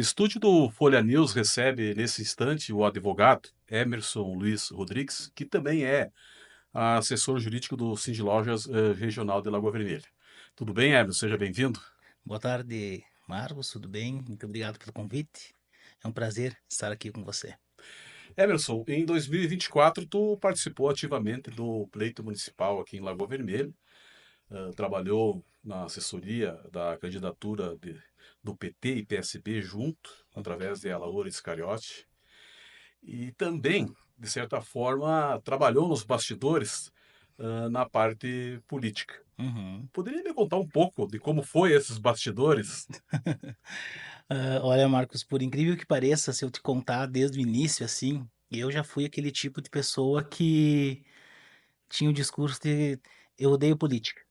estúdio do Folha News recebe nesse instante o advogado Emerson Luiz Rodrigues, que também é assessor jurídico do Cindy Lojas Regional de Lagoa Vermelha. Tudo bem, Emerson? Seja bem-vindo. Boa tarde, Marcos, tudo bem? Muito obrigado pelo convite. É um prazer estar aqui com você. Emerson, em 2024 tu participou ativamente do pleito municipal aqui em Lagoa Vermelha, trabalhou na assessoria da candidatura do PT e PSB junto, através de Alaor Iscariote. E também, de certa forma, trabalhou nos bastidores, na parte política. Uhum. Poderia me contar um pouco de como foi esses bastidores? Olha, Marcos, por incrível que pareça, se eu te contar desde o início, assim, eu já fui aquele tipo de pessoa que tinha o discurso de eu odeio política.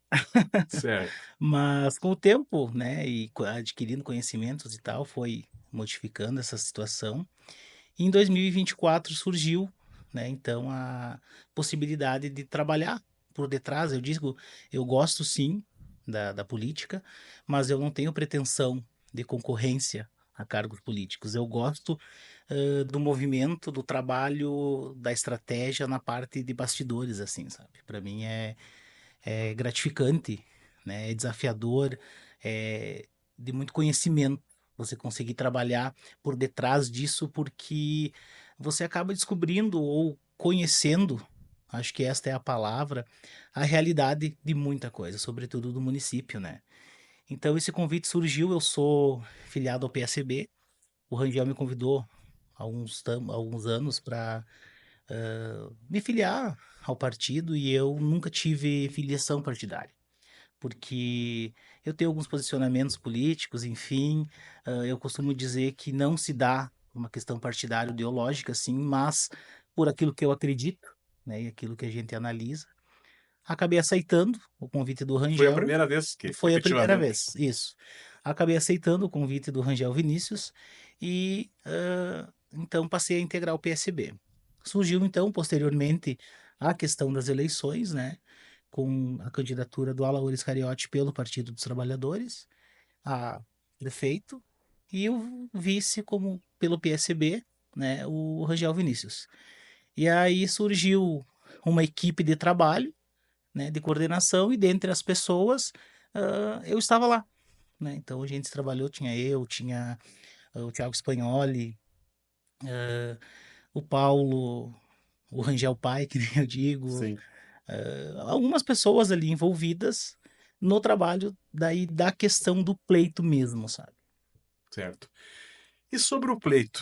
Certo. Mas com o tempo, né, e adquirindo conhecimentos e tal, foi modificando essa situação. E em 2024 surgiu, né, então a possibilidade de trabalhar por detrás. Eu digo, eu gosto sim da política, mas eu não tenho pretensão de concorrência a cargos políticos. Eu gosto do movimento, do trabalho, da estratégia na parte de bastidores, assim, sabe? Para mim é gratificante, né? É desafiador, é de muito conhecimento você conseguir trabalhar por detrás disso, porque você acaba descobrindo ou conhecendo, acho que esta é a palavra, a realidade de muita coisa, sobretudo do município, né? Então esse convite surgiu, eu sou filiado ao PSB, o Rangel me convidou há alguns anos para me filiar ao partido e eu nunca tive filiação partidária porque eu tenho alguns posicionamentos políticos, enfim, eu costumo dizer que não se dá uma questão partidária ideológica, assim, mas por aquilo que eu acredito, né, e aquilo que a gente analisa, acabei aceitando o convite do Foi a Rangel, primeira vez que, foi a primeira efetivamente. vez, isso. Acabei aceitando o convite do Rangel Vinícius e então passei a integrar o PSB. Surgiu então, posteriormente, a questão das eleições, né? Com a candidatura do Alaúres Cariotti pelo Partido dos Trabalhadores a prefeito e o vice como pelo PSB, né, o Rangel Vinícius. E aí surgiu uma equipe de trabalho, né, de coordenação e dentre as pessoas eu estava lá, né? Então a gente trabalhou, tinha eu, tinha o Thiago Spagnoli, o Paulo, o Rangel Pai, que nem eu digo, Sim, algumas pessoas ali envolvidas no trabalho daí da questão do pleito mesmo, sabe? certo. E sobre o pleito,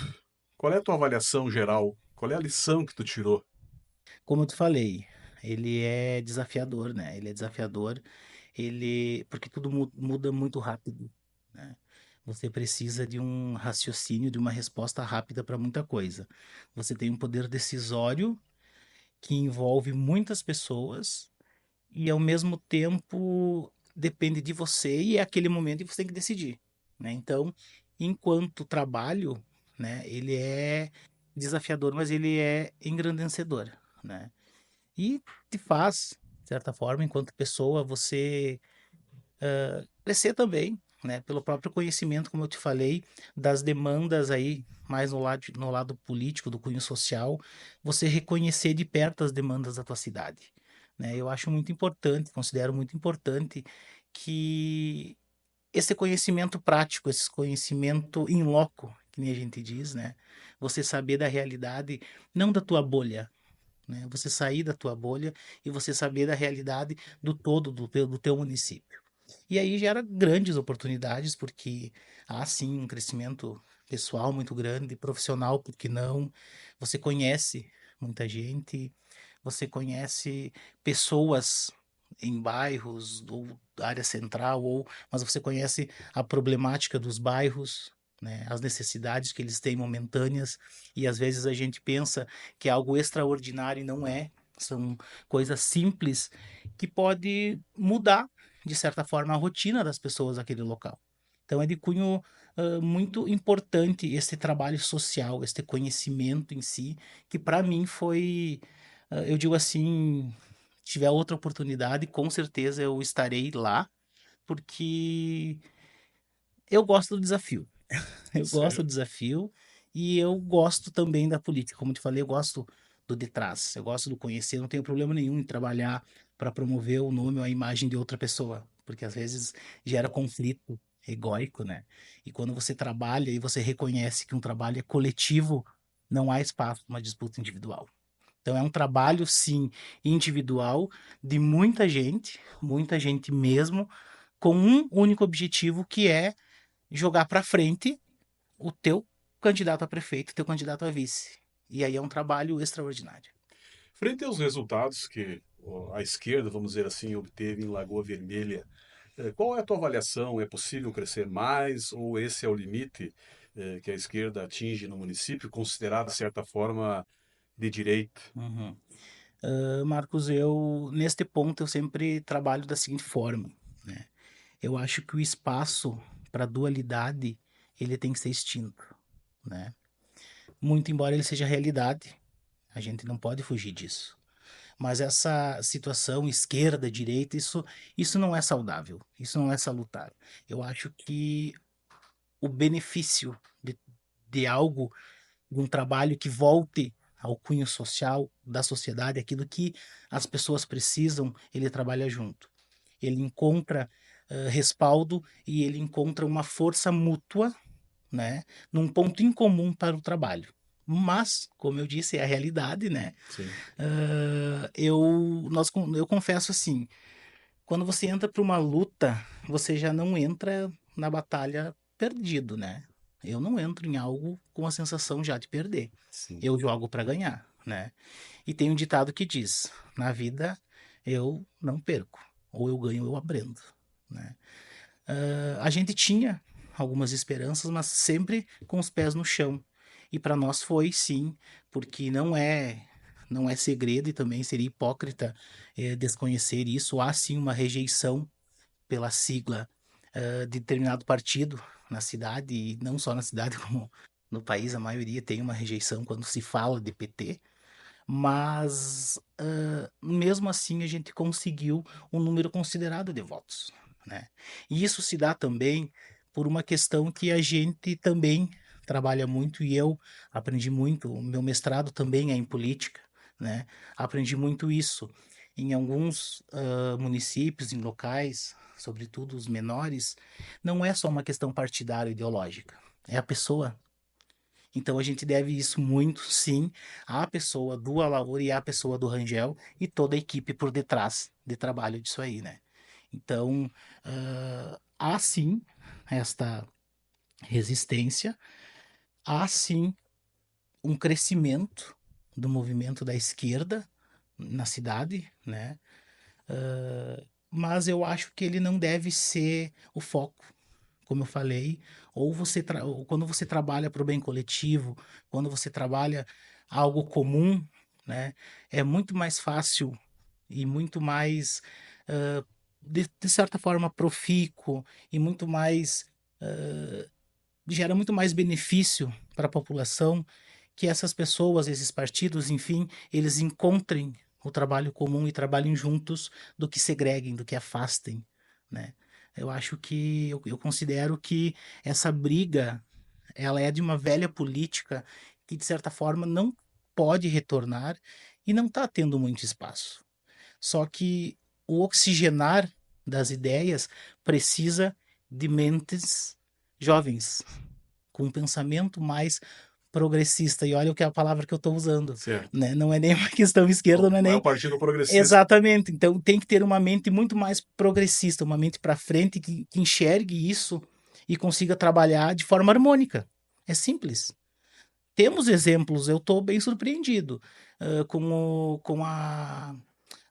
qual é a tua avaliação geral? Qual é a lição que tu tirou? Como eu te falei, ele é desafiador, né? Ele é desafiador, porque tudo muda muito rápido, né? Você precisa de um raciocínio, de uma resposta rápida para muita coisa. Você tem um poder decisório que envolve muitas pessoas e ao mesmo tempo depende de você e é aquele momento que você tem que decidir, né? Então, enquanto trabalho, né, ele é desafiador, mas ele é engrandecedor, né? E te faz, de certa forma, enquanto pessoa, você crescer também, né? Pelo próprio conhecimento, como eu te falei, das demandas aí, mais no lado político, do cunho social, você reconhecer de perto as demandas da tua cidade, né? Eu acho muito importante, considero muito importante que esse conhecimento prático, esse conhecimento in loco, que nem a gente diz, né? Você saber da realidade, não da tua bolha, né? Você sair da tua bolha e você saber da realidade do todo do teu município. E aí gera grandes oportunidades, porque há sim um crescimento pessoal muito grande, profissional, porque não? Você conhece muita gente, você conhece pessoas em bairros ou área central, mas você conhece a problemática dos bairros, né, as necessidades que eles têm momentâneas, e às vezes a gente pensa que é algo extraordinário e não é. São coisas simples que pode mudar, de certa forma, a rotina das pessoas daquele local. Então é de cunho muito importante esse trabalho social, esse conhecimento em si, que para mim foi, eu digo assim, tiver outra oportunidade, com certeza eu estarei lá, porque eu gosto do desafio. Eu gosto Sério? do desafio e eu gosto também da política. Como te falei, eu gosto do detrás, eu gosto do conhecer, não tenho problema nenhum em trabalhar para promover o nome ou a imagem de outra pessoa, porque às vezes gera conflito egóico, né? E quando você trabalha e você reconhece que um trabalho é coletivo, não há espaço para uma disputa individual. Então é um trabalho, sim, individual de muita gente mesmo, com um único objetivo que é jogar para frente o teu candidato a prefeito, o teu candidato a vice. E aí é um trabalho extraordinário. Frente aos resultados que a esquerda, vamos dizer assim, obteve em Lagoa Vermelha, qual é a tua avaliação? É possível crescer mais ou esse é o limite que a esquerda atinge no município, considerado, de certa forma, de direita? Uhum. Marcos, eu neste ponto eu sempre trabalho da seguinte forma, né? Eu acho que o espaço para dualidade ele tem que ser extinto, né? Muito embora ele seja realidade, a gente não pode fugir disso. Mas essa situação esquerda, direita, isso não é saudável, isso não é salutar. Eu acho que o benefício de algo, de um trabalho que volte ao cunho social da sociedade, aquilo que as pessoas precisam, ele trabalha junto. Ele encontra respaldo e ele encontra uma força mútua, né, num ponto em comum para o trabalho. Mas, como eu disse, é a realidade, né? Sim. Eu confesso assim, quando você entra para uma luta, você já não entra na batalha perdido, né? Eu não entro em algo com a sensação já de perder. Sim. Eu jogo para ganhar, né? E tem um ditado que diz: na vida eu não perco, ou eu ganho ou eu aprendo, né? A gente tinha algumas esperanças, mas sempre com os pés no chão. E para nós foi sim, porque não é segredo e também seria hipócrita desconhecer isso. Há sim uma rejeição pela sigla de determinado partido na cidade, e não só na cidade, como no país, a maioria tem uma rejeição quando se fala de PT, mas mesmo assim a gente conseguiu um número considerado de votos, né? E isso se dá também por uma questão que a gente também trabalha muito e eu aprendi muito, o meu mestrado também é em política, né? Aprendi muito isso em alguns municípios, em locais, sobretudo os menores, não é só uma questão partidária ideológica, é a pessoa. Então a gente deve isso muito, sim, à pessoa do Alaor e à pessoa do Rangel e toda a equipe por detrás de trabalho disso aí, né? Então, há sim esta resistência, há sim um crescimento do movimento da esquerda na cidade, né? Mas eu acho que ele não deve ser o foco, como eu falei, ou quando você trabalha para o bem coletivo, quando você trabalha algo comum, né, é muito mais fácil e muito mais, de certa forma, profícuo e muito mais, gera muito mais benefício para a população que essas pessoas, esses partidos, enfim, eles encontrem o trabalho comum e trabalhem juntos do que segreguem, do que afastem, né? Eu acho que eu considero que essa briga ela é de uma velha política que de certa forma não pode retornar e não está tendo muito espaço. Só que o oxigenar das ideias precisa de mentes jovens, com um pensamento mais progressista. E olha o que é a palavra que eu estou usando, Certo. né? Não é nem uma questão esquerda, não é Não é o nem Partido Progressista. exatamente. Então tem que ter uma mente muito mais progressista, uma mente para frente que enxergue isso e consiga trabalhar de forma harmônica. É simples. Temos exemplos, eu estou bem surpreendido com a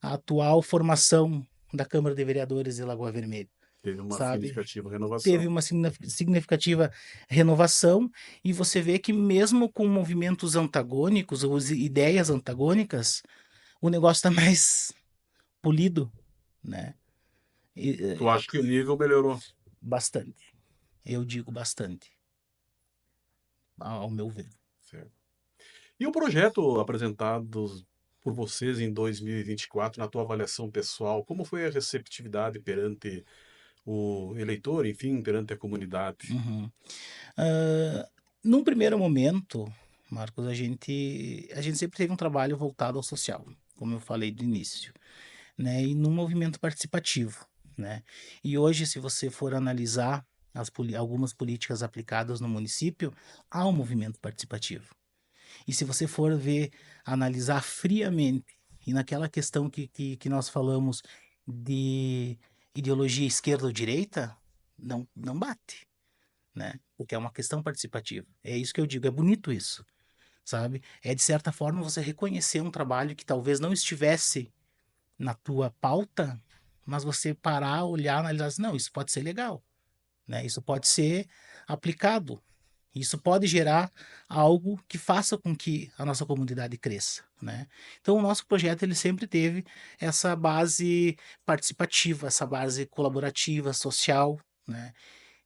atual formação da Câmara de Vereadores de Lagoa Vermelha, Teve uma sabe? significativa renovação. Teve uma significativa renovação e você vê que mesmo com movimentos antagônicos ou ideias antagônicas, o negócio está mais polido, né? Tu acha que o nível melhorou? Bastante. Eu digo bastante, ao meu ver. Certo. E o projeto apresentado por vocês em 2024, na tua avaliação pessoal, como foi a receptividade perante o eleitor, enfim, perante a comunidade? Uhum. Ah, num primeiro momento, Marcos, a gente sempre teve um trabalho voltado ao social, como eu falei do início, né? E num movimento participativo, né? E hoje, se você for analisar algumas políticas aplicadas no município, há um movimento participativo. E se você for ver, analisar friamente, e naquela questão que nós falamos de ideologia esquerda ou direita, não bate, né? Porque é uma questão participativa. É isso que eu digo, é bonito isso, sabe? É de certa forma você reconhecer um trabalho que talvez não estivesse na tua pauta, mas você parar, olhar, analisar, assim, não, isso pode ser legal, né? Isso pode ser aplicado. Isso pode gerar algo que faça com que a nossa comunidade cresça, né? Então, o nosso projeto ele sempre teve essa base participativa, essa base colaborativa, social, né?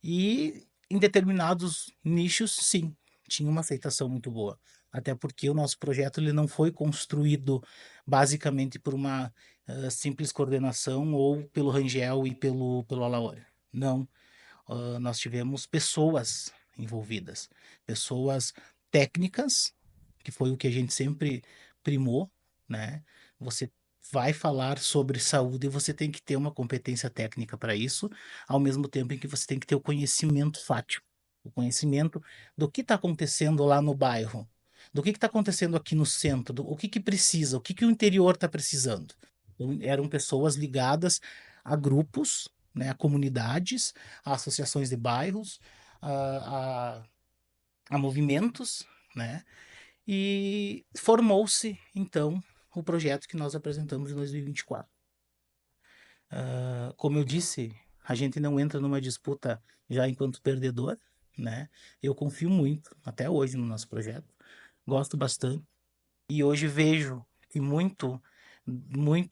E em determinados nichos, sim, tinha uma aceitação muito boa. Até porque o nosso projeto ele não foi construído basicamente por uma simples coordenação ou pelo Rangel e pelo Alaor. Não, nós tivemos pessoas envolvidas, pessoas técnicas, que foi o que a gente sempre primou, né? Você vai falar sobre saúde e você tem que ter uma competência técnica para isso, ao mesmo tempo em que você tem que ter o conhecimento fático, o conhecimento do que está acontecendo lá no bairro, do que está acontecendo aqui no centro, o que precisa, que o interior está precisando. Então, eram pessoas ligadas a grupos, né, a comunidades, a associações de bairros, a, a, a movimentos, né? E formou-se, então, o projeto que nós apresentamos em 2024. Como eu disse, a gente não entra numa disputa já enquanto perdedor, né? Eu confio muito, até hoje, no nosso projeto. Gosto bastante. E hoje vejo que muito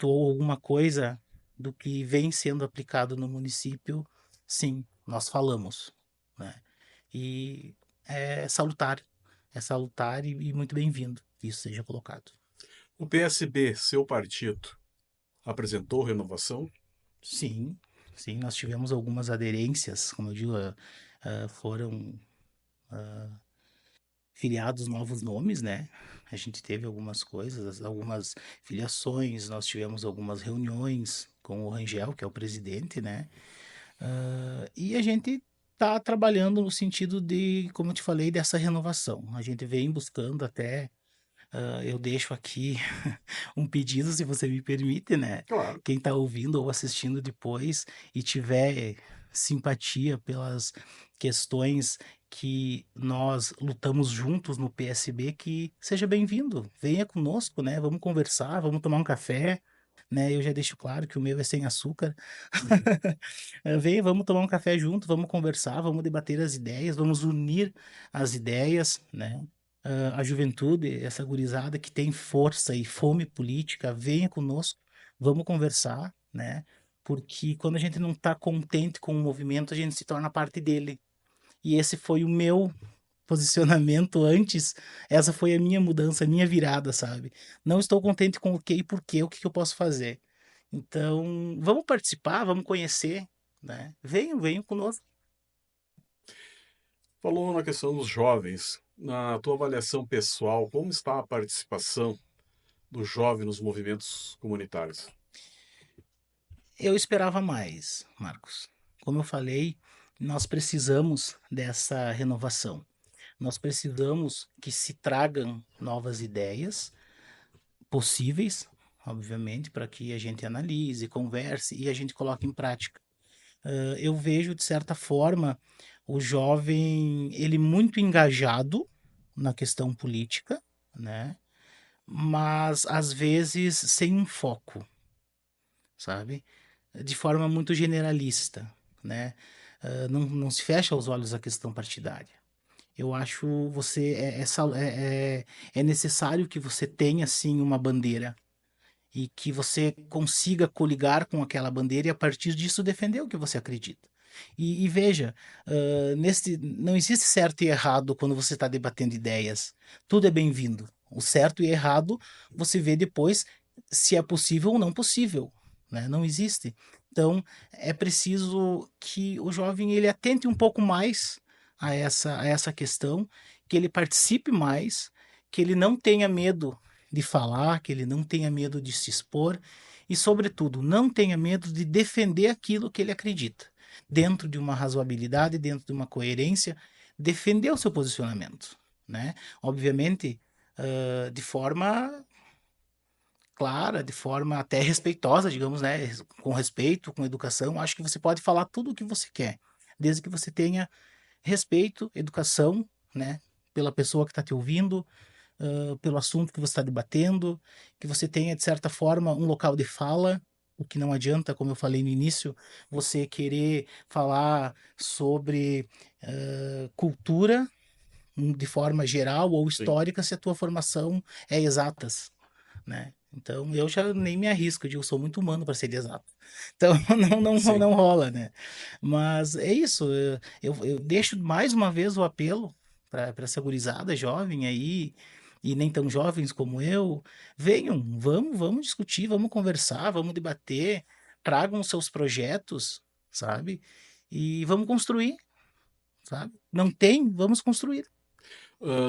ou alguma coisa do que vem sendo aplicado no município, sim, nós falamos, né? E é salutar e muito bem-vindo que isso seja colocado. O PSB, seu partido, apresentou renovação? Sim, sim, nós tivemos algumas aderências, como eu digo, foram filiados novos nomes, né? A gente teve algumas coisas, algumas filiações, nós tivemos algumas reuniões com o Rangel, que é o presidente, né? E a gente está trabalhando no sentido de, como eu te falei, dessa renovação. A gente vem buscando até, eu deixo aqui um pedido, se você me permite, né? Claro. Quem está ouvindo ou assistindo depois e tiver simpatia pelas questões que nós lutamos juntos no PSB, que seja bem-vindo, venha conosco, né? Vamos conversar, vamos tomar um café, né? Eu já deixo claro que o meu é sem açúcar. Venha, vamos tomar um café junto, vamos conversar, vamos debater as ideias, vamos unir as ideias, né? A juventude, essa gurizada que tem força e fome política, venha conosco, vamos conversar, né? Porque quando a gente não está contente com o movimento, a gente se torna parte dele. E esse foi o meu posicionamento antes, essa foi a minha mudança, a minha virada, sabe? Não estou contente com o que e por quê, o que que eu posso fazer. Então, vamos participar, vamos conhecer, né? Venham conosco. Falou na questão dos jovens. Na tua avaliação pessoal, como está a participação do jovem nos movimentos comunitários? Eu esperava mais, Marcos. Como eu falei, nós precisamos dessa renovação. Nós precisamos que se tragam novas ideias possíveis, obviamente, para que a gente analise, converse e a gente coloque em prática. Eu vejo, de certa forma, o jovem, ele muito engajado na questão política, né? Mas às vezes sem um foco, sabe? De forma muito generalista, né? Não se fecha os olhos à questão partidária. Eu acho você é necessário que você tenha sim uma bandeira e que você consiga coligar com aquela bandeira e a partir disso defender o que você acredita. E veja, não existe certo e errado quando você está debatendo ideias. Tudo é bem-vindo. O certo e errado você vê depois se é possível ou não possível. né? Não existe. Então, é preciso que o jovem ele atente um pouco mais a essa questão, que ele participe mais, que ele não tenha medo de falar, que ele não tenha medo de se expor e, sobretudo, não tenha medo de defender aquilo que ele acredita, dentro de uma razoabilidade, dentro de uma coerência, defender o seu posicionamento, né? Obviamente, de forma clara, de forma até respeitosa, digamos, né? Com respeito, com educação. Acho que você pode falar tudo o que você quer, desde que você tenha respeito, educação, né? Pela pessoa que está te ouvindo, pelo assunto que você está debatendo, que você tenha, de certa forma, um local de fala. O que não adianta, como eu falei no início, você querer falar sobre cultura de forma geral ou Sim, histórica se a tua formação é exatas, né? Então eu já nem me arrisco, eu digo, sou muito humano para ser de exato. Então sim. não rola, né? Mas é isso, eu deixo mais uma vez o apelo para essa gurizada jovem aí, e nem tão jovens como eu, venham, vamos discutir, vamos conversar, vamos debater, tragam os seus projetos, sabe? E vamos construir, sabe? Não tem, vamos construir.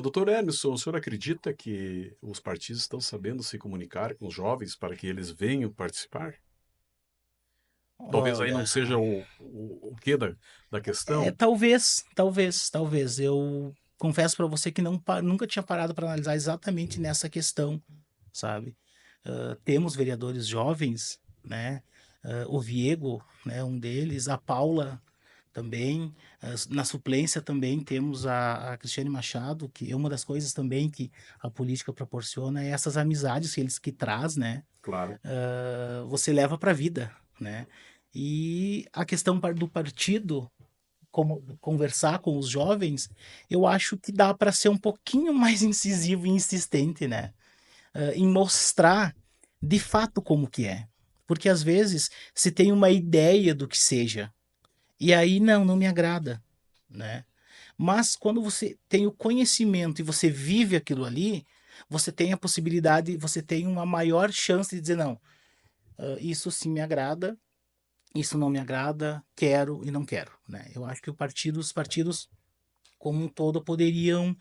Doutor Emerson, o senhor acredita que os partidos estão sabendo se comunicar com os jovens para que eles venham participar? Talvez aí não Olha, seja o quê da questão? talvez. Eu confesso para você que nunca tinha parado para analisar exatamente nessa questão, sabe? Temos vereadores jovens, né? O Viego, né? Um deles, a Paula também. Na suplência também temos a Cristiane Machado, que é uma das coisas também que a política proporciona é essas amizades que eles que traz, né? Claro. Você leva para a vida, né? E a questão do partido, como conversar com os jovens, eu acho que dá para ser um pouquinho mais incisivo e insistente, né? Em mostrar de fato como que é. Porque às vezes se tem uma ideia do que seja, e aí não me agrada, né? Mas quando você tem o conhecimento e você vive aquilo ali, você tem a possibilidade, você tem uma maior chance de dizer, não, isso sim me agrada, isso não me agrada, quero e não quero, né? Eu acho que os partidos como um todo poderiam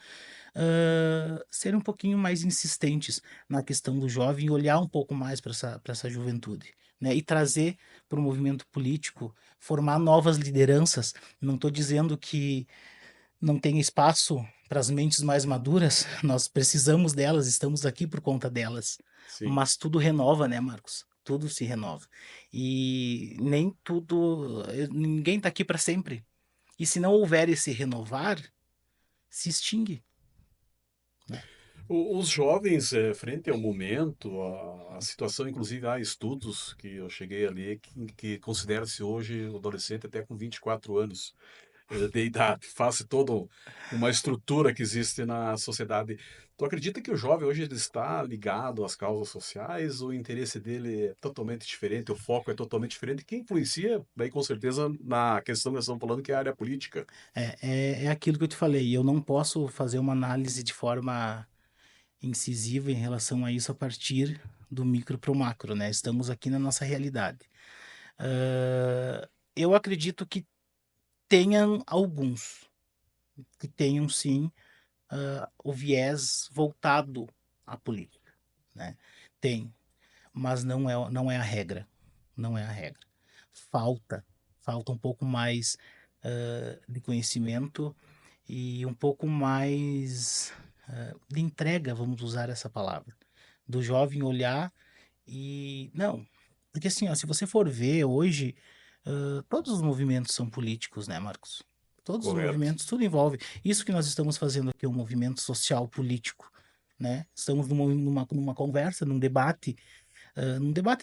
ser um pouquinho mais insistentes na questão do jovem e olhar um pouco mais para essa juventude, né? E trazer para o movimento político, formar novas lideranças. Não estou dizendo que não tem espaço para as mentes mais maduras, nós precisamos delas, estamos aqui por conta delas. Sim. Mas tudo renova, né, Marcos? Tudo se renova. E nem tudo. Ninguém está aqui para sempre. E se não houver esse renovar, se extingue, né? Os jovens, frente ao momento, a situação, inclusive há estudos que eu cheguei a ler que considera-se hoje o adolescente até com 24 anos de idade, face toda uma estrutura que existe na sociedade. Tu acredita que o jovem hoje ele está ligado às causas sociais, o interesse dele é totalmente diferente, o foco é totalmente diferente? Quem influencia, daí com certeza, na questão que nós estamos falando, que é a área política? É aquilo que eu te falei. Eu não posso fazer uma análise de forma incisiva em relação a isso a partir do micro para o macro, né? Estamos aqui na nossa realidade. Eu acredito que tenham alguns, que tenham sim o viés voltado à política, né? Tem, mas não é a regra. Não é a regra. Falta, falta um pouco mais de conhecimento e um pouco mais de entrega, vamos usar essa palavra, do jovem olhar e não, porque assim, ó, se você for ver hoje, todos os movimentos são políticos, né, Marcos? Todos os Correto. movimentos, tudo envolve. Isso que nós estamos fazendo aqui é um movimento social político, né? Estamos numa conversa, num debate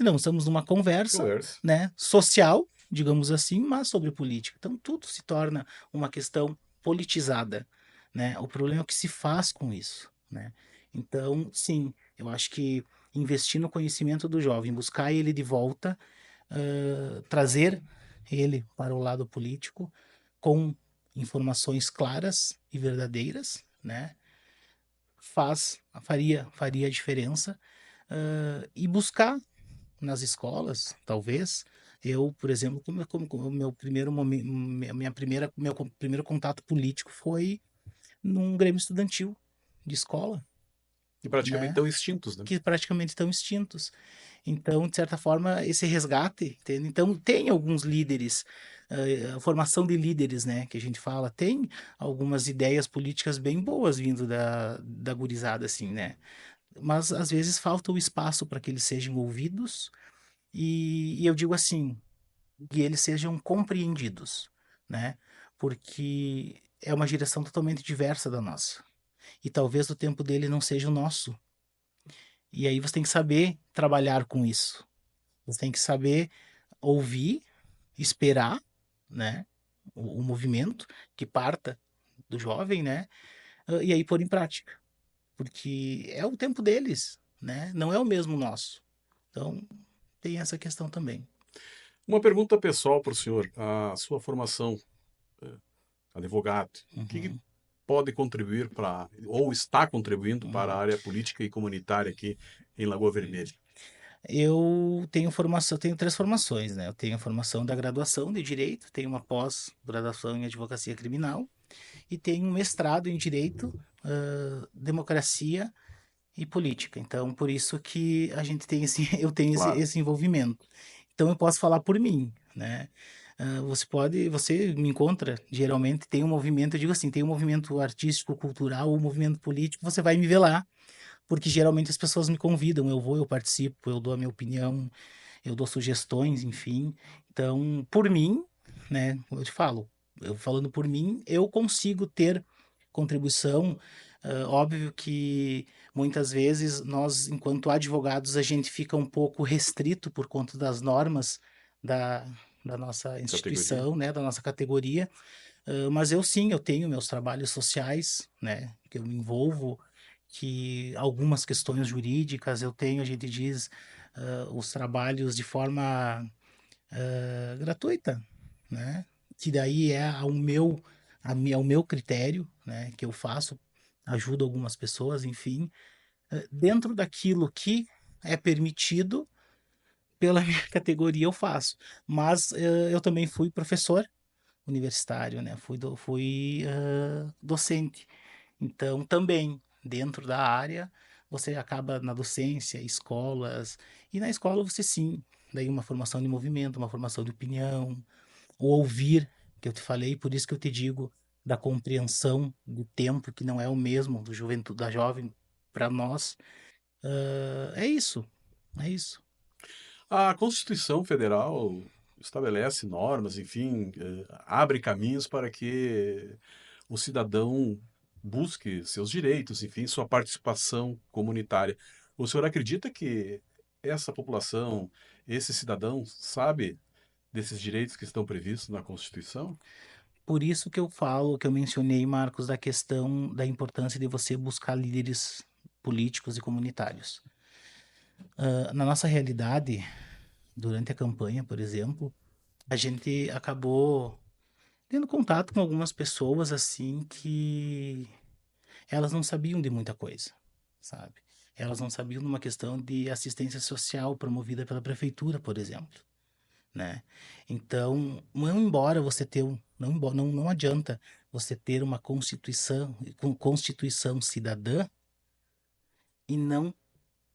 não, estamos numa conversa, Conversa. né, social, digamos assim, mas sobre política. Então tudo se torna uma questão politizada, né? O problema é o que se faz com isso, né? Então, sim, eu acho que investir no conhecimento do jovem, buscar ele de volta, trazer ele para o lado político com informações claras e verdadeiras, né? Faria a diferença, e buscar, nas escolas, talvez, eu, por exemplo, como o meu primeiro momento, meu primeiro contato político foi num grêmio estudantil de escola, E praticamente né? estão extintos, né? Que praticamente estão extintos. Então, de certa forma, esse resgate, entende? Então, tem alguns líderes, a formação de líderes, né, que a gente fala, tem algumas ideias políticas bem boas vindo da gurizada, assim, né? Mas, às vezes, falta o espaço para que eles sejam ouvidos e eu digo assim, que eles sejam compreendidos, né? Porque é uma geração totalmente diversa da nossa. E talvez o tempo dele não seja o nosso. E aí você tem que saber trabalhar com isso. Você tem que saber ouvir, esperar, né? O movimento que parta do jovem, né? E aí pôr em prática. Porque é o tempo deles, né? Não é o mesmo nosso. Então, tem essa questão também. Uma pergunta pessoal para o senhor. A sua formação, advogado, o que Uhum, pode contribuir para, ou está contribuindo para a uhum. área política e comunitária aqui em Lagoa Vermelha? Eu tenho formação, eu tenho três formações, né? Eu tenho a formação da graduação de Direito, tenho uma pós-graduação em Advocacia Criminal e tenho um mestrado em Direito, Democracia e Política. Então, por isso que a gente tem esse, eu tenho Claro. esse envolvimento. Então, eu posso falar por mim, né? Você me encontra, geralmente tem um movimento, eu digo assim, tem um movimento artístico, cultural, ou um movimento político, você vai me ver lá, porque geralmente as pessoas me convidam, eu vou, eu participo, eu dou a minha opinião, eu dou sugestões, enfim. Então, por mim, né, como eu te falo, eu falando por mim, eu consigo ter contribuição. Óbvio que muitas vezes nós, enquanto advogados, a gente fica um pouco restrito por conta das normas da, da nossa Categoria. instituição, né, da nossa categoria. Mas eu sim, eu tenho meus trabalhos sociais, né, que eu me envolvo, que algumas questões jurídicas eu tenho, a gente diz, os trabalhos de forma gratuita, né, que daí é ao meu critério, né, que eu faço, ajudo algumas pessoas, enfim, dentro daquilo que é permitido pela minha categoria eu faço, mas eu também fui professor universitário, né? Fui docente. Então, também, dentro da área, você acaba na docência, escolas, e na escola você sim, daí uma formação de movimento, uma formação de opinião, o ouvir, que eu te falei, por isso que eu te digo da compreensão do tempo, que não é o mesmo do juventude, da jovem para nós. É isso, é isso. A Constituição Federal estabelece normas, enfim, abre caminhos para que o cidadão busque seus direitos, enfim, sua participação comunitária. O senhor acredita que essa população, esse cidadão, sabe desses direitos que estão previstos na Constituição? Por isso que eu falo, que eu mencionei, Marcos, da questão da importância de você buscar líderes políticos e comunitários. Na nossa realidade, durante a campanha, por exemplo, a gente acabou tendo contato com algumas pessoas assim que elas não sabiam de muita coisa, sabe? Elas não sabiam de uma questão de assistência social promovida pela prefeitura, por exemplo, né? Então, não embora você ter não adianta você ter uma constituição cidadã e não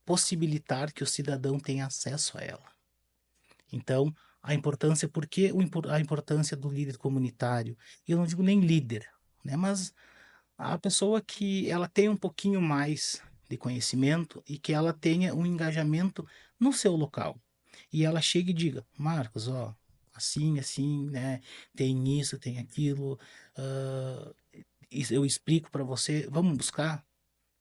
possibilitar que o cidadão tenha acesso a ela. Então, a importância, a importância do líder comunitário? Eu não digo nem líder, né? Mas a pessoa que ela tem um pouquinho mais de conhecimento e que ela tenha um engajamento no seu local. E ela chega e diga, Marcos, ó, assim, assim, né? Tem isso, tem aquilo, ah, eu explico para você, vamos buscar,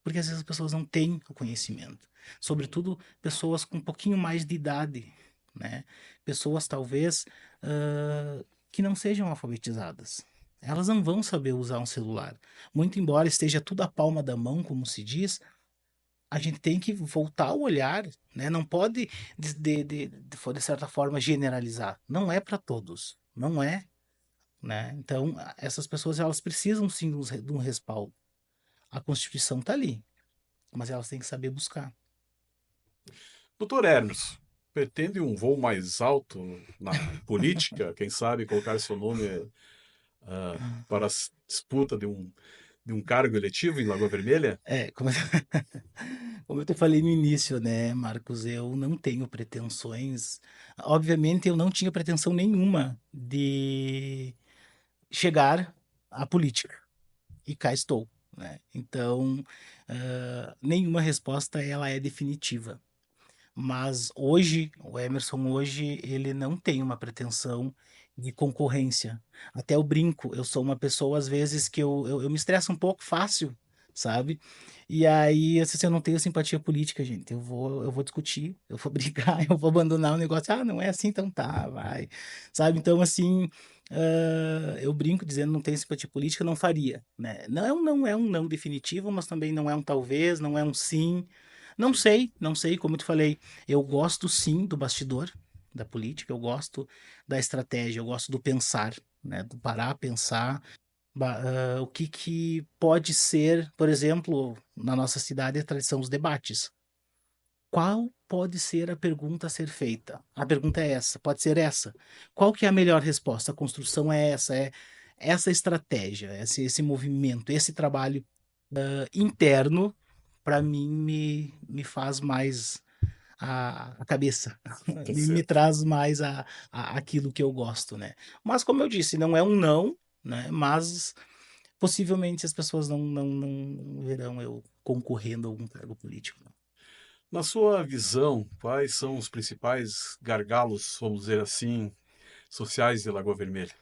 porque às vezes as pessoas não têm o conhecimento. Sobretudo pessoas com um pouquinho mais de idade, né? Pessoas talvez que não sejam alfabetizadas. Elas não vão saber usar um celular. Muito embora esteja tudo à palma da mão, como se diz, a gente tem que voltar o olhar, né? Não pode, de certa forma, generalizar. Não é para todos. Não é, né? Então, essas pessoas elas precisam sim de um respaldo. A Constituição está ali, mas elas têm que saber buscar. Doutor Hermes, pretende um voo mais alto na política? Quem sabe colocar seu nome para a disputa de um cargo eletivo em Lagoa Vermelha? Como, como eu te falei no início, né, Marcos, eu não tenho pretensões. Obviamente, eu não tinha pretensão nenhuma de chegar à política. E cá estou, né? Então, nenhuma resposta ela é definitiva. Mas hoje, o Emerson hoje, ele não tem uma pretensão de concorrência. Até eu brinco, eu sou uma pessoa, às vezes, que eu me estresso um pouco fácil, sabe? E aí, assim, eu não tenho simpatia política, gente. Eu vou discutir, eu vou brigar, eu vou abandonar o negócio. Ah, não é assim, então tá, vai. Sabe? Então, assim, eu brinco dizendo não tenho simpatia política, não faria, né? Não é um não definitivo, mas também não é um talvez, não é um sim. Sim. Não sei, como eu te falei, eu gosto sim do bastidor da política, eu gosto da estratégia, eu gosto do pensar, né? Do parar, pensar o que que pode ser, por exemplo, na nossa cidade, a tradição dos debates. Qual pode ser a pergunta a ser feita? A pergunta é essa, pode ser essa. Qual que é a melhor resposta? A construção é essa, é essa estratégia, esse movimento, esse trabalho interno, para mim, me faz mais a cabeça, Tá me certo. traz mais aquilo que eu gosto, né? Mas, como eu disse, não é um não, né? Mas possivelmente as pessoas não verão eu concorrendo a algum cargo político. Não. Na sua visão, quais são os principais gargalos, vamos dizer assim, sociais de Lagoa Vermelha?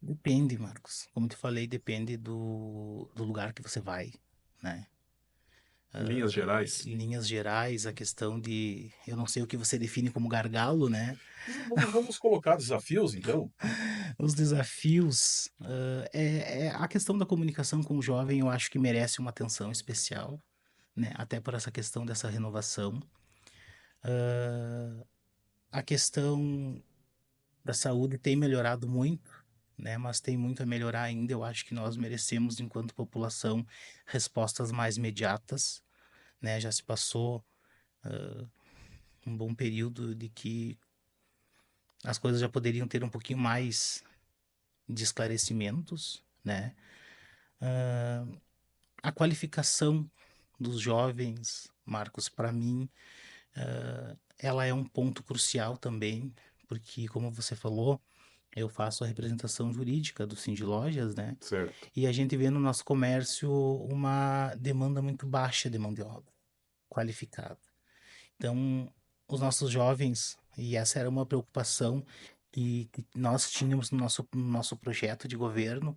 Depende, Marcos. Como eu te falei, depende do lugar que você vai, né? Em linhas gerais? Em linhas gerais, a questão de. Eu não sei o que você define como gargalo, né? Vamos colocar desafios, então? Os desafios. A questão da comunicação com o jovem, eu acho que merece uma atenção especial, né? Até por essa questão dessa renovação. A questão da saúde tem melhorado muito, né? Mas tem muito a melhorar ainda. Eu acho que nós merecemos, enquanto população, respostas mais imediatas, né? Já se passou um bom período de que as coisas já poderiam ter um pouquinho mais de esclarecimentos, né? A qualificação dos jovens, Marcos, para mim, ela é um ponto crucial também, porque, como você falou, eu faço a representação jurídica do Cindy Lojas, né? Certo. E a gente vê no nosso comércio uma demanda muito baixa de mão de obra qualificada. Então, os nossos jovens, e essa era uma preocupação que nós tínhamos no nosso projeto de governo,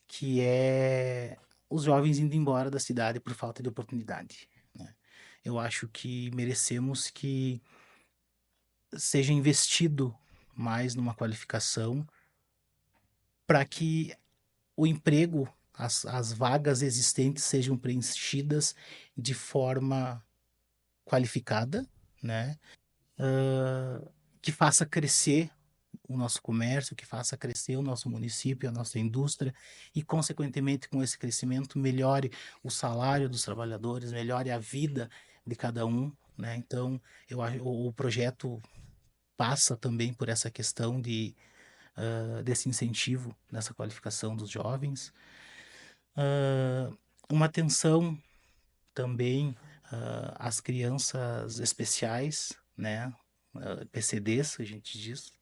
que é os jovens indo embora da cidade por falta de oportunidade, né? Eu acho que merecemos que seja investido mais numa qualificação para que o emprego, as vagas existentes sejam preenchidas de forma qualificada, né? Que faça crescer o nosso comércio, que faça crescer o nosso município, a nossa indústria e, consequentemente, com esse crescimento, melhore o salário dos trabalhadores, melhore a vida de cada um, né? Então, o projeto passa também por essa questão desse incentivo nessa qualificação dos jovens. Uma atenção também às crianças especiais, né? PCDs, a gente diz,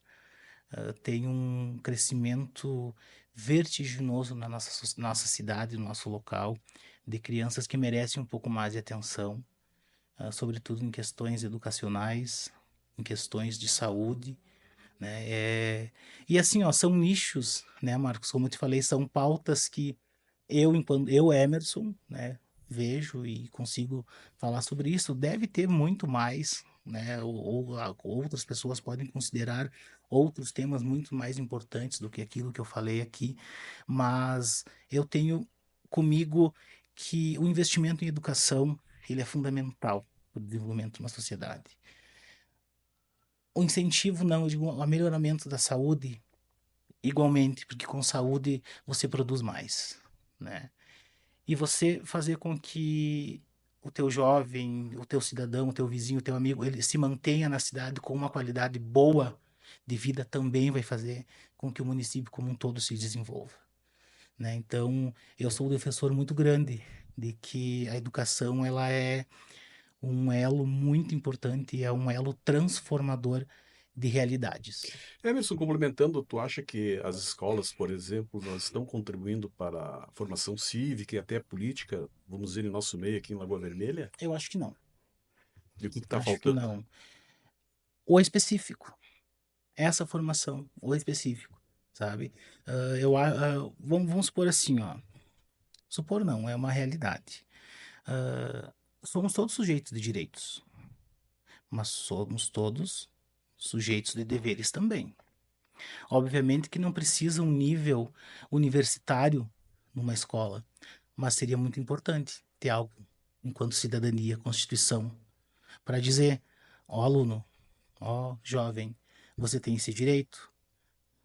tem um crescimento vertiginoso na nossa cidade, no nosso local, de crianças que merecem um pouco mais de atenção, sobretudo em questões educacionais, em questões de saúde, né? E assim, ó, são nichos, né, Marcos? Como eu te falei, são pautas que enquanto eu, Emerson, né, vejo e consigo falar sobre isso. Deve ter muito mais, né? Outras pessoas podem considerar outros temas muito mais importantes do que aquilo que eu falei aqui, mas eu tenho comigo que o investimento em educação ele é fundamental para o desenvolvimento de uma sociedade. O incentivo, não, eu digo, o melhoramento da saúde, igualmente, porque com saúde você produz mais, né? E você fazer com que o teu jovem, o teu cidadão, o teu vizinho, o teu amigo, ele se mantenha na cidade com uma qualidade boa de vida, também vai fazer com que o município como um todo se desenvolva, né? Então, eu sou um defensor muito grande de que a educação ela é um elo muito importante, é um elo transformador de realidades. Emerson, complementando, tu acha que as escolas, por exemplo, elas estão contribuindo para a formação cívica e até política, vamos dizer, em nosso meio aqui em Lagoa Vermelha? Eu acho que não. E o que está Acho que faltando? não. O específico, essa formação, o específico, sabe? Vamos supor assim, ó. Supor não, é uma realidade. Somos todos sujeitos de direitos, mas somos todos sujeitos de deveres também. Obviamente que não precisa um nível universitário numa escola, mas seria muito importante ter algo enquanto cidadania, Constituição, para dizer, ó aluno, ó jovem, você tem esse direito,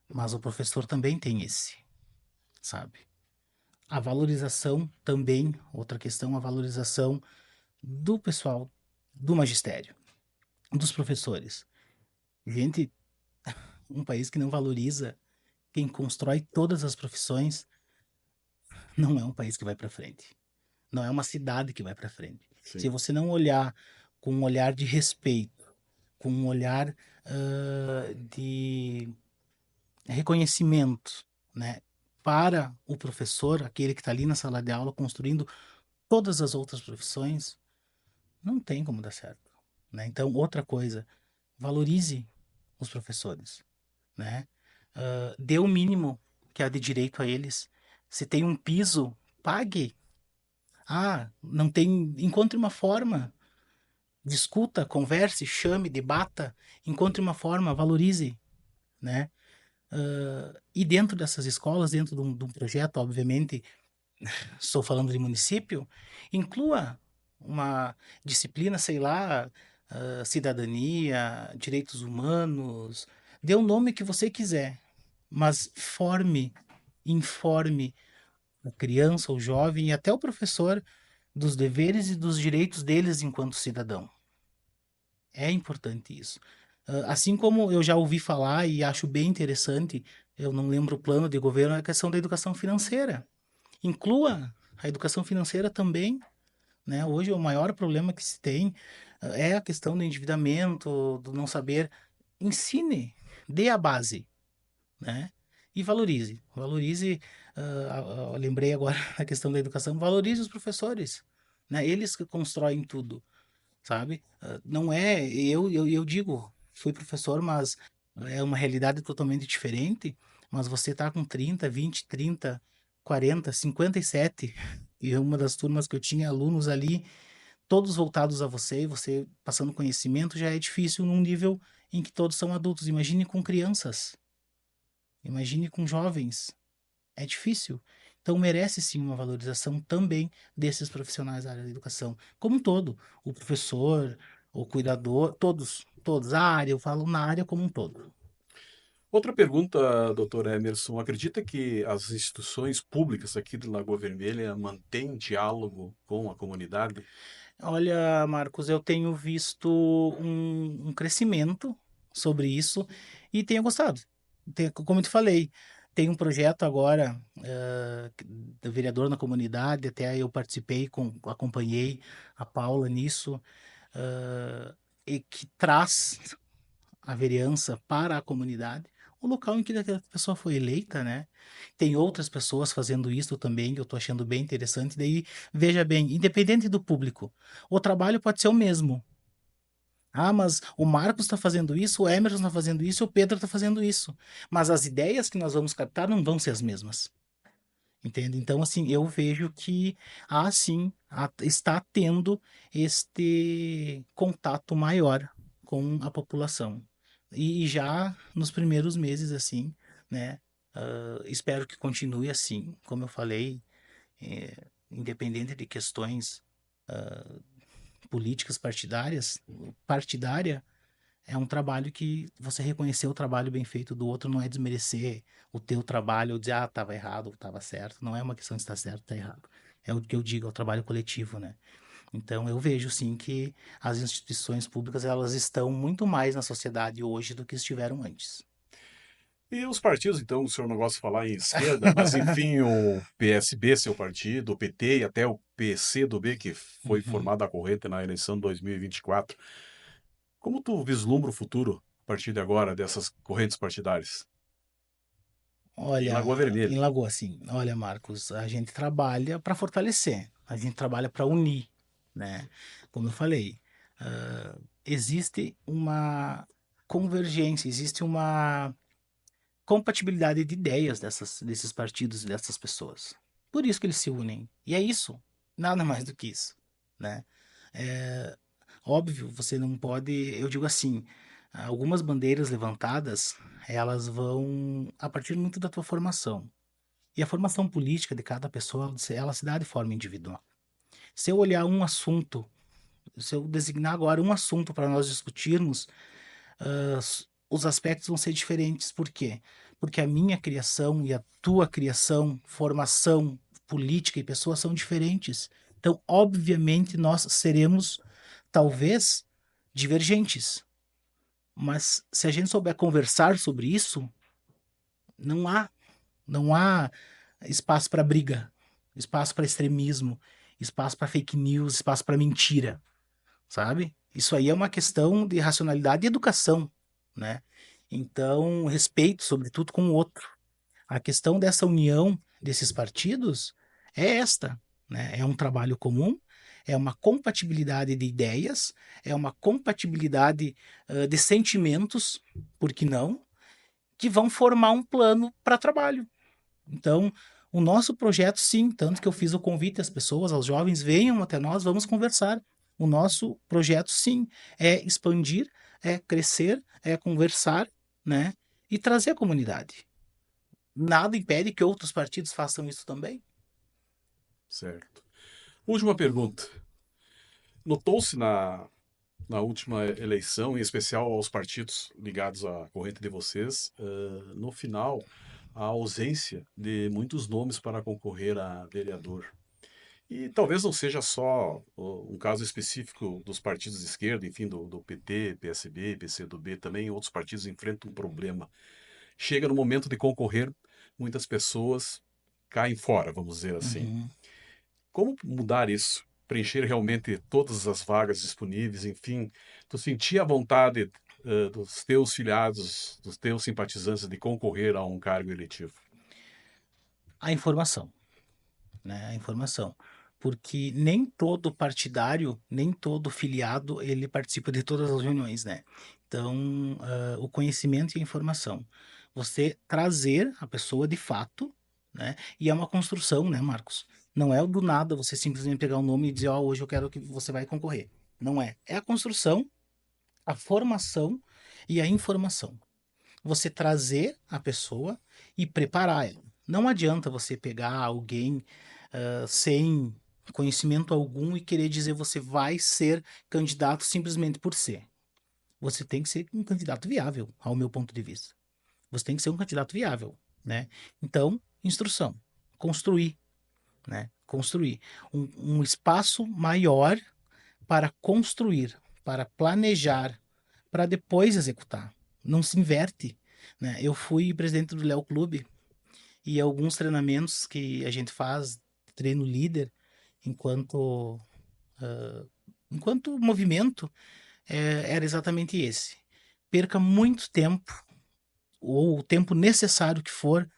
mas o professor também tem esse, sabe? A valorização também, outra questão, a valorização do pessoal, do magistério, dos professores. Gente, um país que não valoriza quem constrói todas as profissões não é um país que vai para frente. Não é uma cidade que vai para frente. Se Sim. você não olhar com um olhar de respeito, com um olhar de reconhecimento, né, para o professor, aquele que está ali na sala de aula construindo todas as outras profissões, não tem como dar certo, né? Então, outra coisa, valorize os professores, né? Dê o mínimo que há de direito a eles. Se tem um piso, pague. Ah, não tem, encontre uma forma. Discuta, converse, chame, debata, encontre uma forma, valorize, né? E dentro dessas escolas, dentro de um projeto, obviamente, estou falando de município, inclua uma disciplina, sei lá, cidadania, direitos humanos, dê o nome que você quiser, mas forme, informe a criança, o jovem e até o professor dos deveres e dos direitos deles enquanto cidadão. É importante isso. Assim como eu já ouvi falar e acho bem interessante, eu não lembro o plano de governo, é a questão da educação financeira. Inclua a educação financeira também, né? Hoje o maior problema que se tem é a questão do endividamento, do não saber. Ensine, dê a base, né? E valorize. Valorize, lembrei agora da questão da educação, valorize os professores, né? Eles que constroem tudo, sabe? Não é, eu digo, fui professor, mas é uma realidade totalmente diferente, mas você tá com 30, 20, 30, 40, 57, e uma das turmas que eu tinha alunos ali, todos voltados a você, e você passando conhecimento, já é difícil num nível em que todos são adultos. Imagine com crianças, imagine com jovens, é difícil. Então merece sim uma valorização também desses profissionais da área da educação, como um todo, o professor, o cuidador, todos, a área, eu falo na área como um todo. Outra pergunta, doutor Emerson. Acredita que as instituições públicas aqui de Lagoa Vermelha mantêm diálogo com a comunidade? Olha, Marcos, eu tenho visto um crescimento sobre isso e tenho gostado. Como eu te falei, tem um projeto agora do vereador na comunidade, até eu participei, acompanhei a Paula nisso, e que traz a vereança para a comunidade, o local em que aquela pessoa foi eleita, né? Tem outras pessoas fazendo isso também, que eu estou achando bem interessante. Daí, veja bem, independente do público, o trabalho pode ser o mesmo. Ah, mas o Marcos está fazendo isso, o Emerson está fazendo isso, o Pedro está fazendo isso. Mas as ideias que nós vamos captar não vão ser as mesmas. Entende? Então, assim, eu vejo que sim, está tendo este contato maior com a população. E já nos primeiros meses, assim, né? Espero que continue assim, como eu falei, independente de questões políticas partidária é um trabalho que você reconhecer o trabalho bem feito do outro não é desmerecer o teu trabalho ou dizer, estava errado ou estava certo. Não é uma questão de estar certo ou estar errado. É o que eu digo, é o trabalho coletivo, né? Então eu vejo sim que as instituições públicas elas estão muito mais na sociedade hoje do que estiveram antes. E os partidos, então, o senhor não gosta de falar em esquerda, mas enfim, o PSB, seu partido, o PT e até o PCdoB, que foi Uhum. formado a corrente na eleição de 2024. Como tu vislumbra o futuro, a partir de agora, dessas correntes partidárias? Em Olha, Lagoa em Vermelha. Lagoa, assim, olha, Marcos, a gente trabalha para fortalecer, a gente trabalha para unir, né? Como eu falei, existe uma convergência, existe uma compatibilidade de ideias desses partidos e dessas pessoas. Por isso que eles se unem. E é isso, nada mais do que isso, né? É, óbvio, você não pode, eu digo assim, algumas bandeiras levantadas, elas vão a partir muito da tua formação. E a formação política de cada pessoa, ela se dá de forma individual. Se eu olhar um assunto, se eu designar agora um assunto para nós discutirmos, os aspectos vão ser diferentes. Por quê? Porque a minha criação e a tua criação, formação política e pessoas são diferentes. Então, obviamente, nós seremos, talvez, divergentes. Mas se a gente souber conversar sobre isso, não há, não há espaço para briga, espaço para extremismo, espaço para fake news, espaço para mentira, sabe? Isso aí é uma questão de racionalidade e educação, né? Então, respeito, sobretudo, com o outro. A questão dessa união desses partidos é esta, né? É um trabalho comum, é uma compatibilidade de ideias, é uma compatibilidade de sentimentos, por que não, que vão formar um plano para trabalho. Então, o nosso projeto, sim, tanto que eu fiz o convite às pessoas, aos jovens, venham até nós, vamos conversar. O nosso projeto, sim, é expandir, é crescer, é conversar, né? E trazer a comunidade. Nada impede que outros partidos façam isso também. Certo. Última pergunta. Notou-se na última eleição, em especial aos partidos ligados à corrente de vocês, no final, a ausência de muitos nomes para concorrer a vereador. E talvez não seja só um caso específico dos partidos de esquerda, enfim, do PT, PSB, PCdoB, também outros partidos enfrentam um problema. Chega no momento de concorrer, muitas pessoas caem fora, vamos dizer assim. Uhum. Como mudar isso? Preencher realmente todas as vagas disponíveis, enfim, tu sentir a vontade dos teus filiados, dos teus simpatizantes de concorrer a um cargo eletivo. A informação, né? A informação. Porque nem todo partidário, nem todo filiado, ele participa de todas as reuniões, né? Então, o conhecimento e a informação. Você trazer a pessoa de fato, né? E é uma construção, né, Marcos? Não é do nada você simplesmente pegar o nome e dizer, ó, hoje eu quero que você vai concorrer. Não é. É a construção, a formação e a informação. Você trazer a pessoa e preparar ela. Não adianta você pegar alguém sem conhecimento algum e querer dizer você vai ser candidato simplesmente por ser. Você tem que ser um candidato viável, ao meu ponto de vista. Você tem que ser um candidato viável, né? Então, instrução, construir, né? Construir um espaço maior para construir, para planejar, para depois executar. Não se inverte, né? Eu fui presidente do Léo Clube e alguns treinamentos que a gente faz, treino líder, enquanto enquanto movimento, era exatamente esse. Perca muito tempo, ou o tempo necessário que for,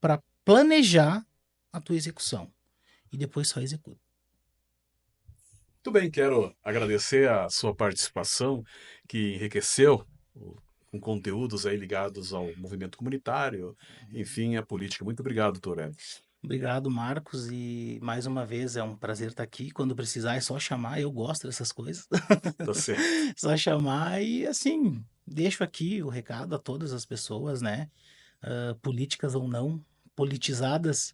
para planejar a tua execução. E depois só executa. Muito bem, quero agradecer a sua participação, que enriqueceu com conteúdos aí ligados ao movimento comunitário, enfim, à política. Muito obrigado, doutor Edson. Obrigado, Marcos, e mais uma vez é um prazer estar aqui. Quando precisar é só chamar, eu gosto dessas coisas. Tá certo. Só chamar e assim, deixo aqui o recado a todas as pessoas, né? Políticas ou não, politizadas,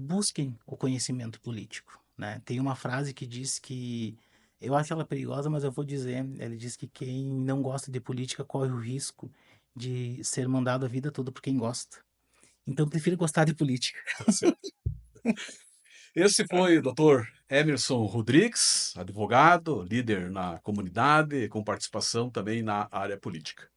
busquem o conhecimento político, né? Tem uma frase que diz que eu acho ela perigosa, mas eu vou dizer, ele diz que quem não gosta de política corre o risco de ser mandado a vida toda por quem gosta. Então, eu prefiro gostar de política. Tá certo. Esse foi, doutor Emerson Rodrigues, advogado, líder na comunidade, com participação também na área política.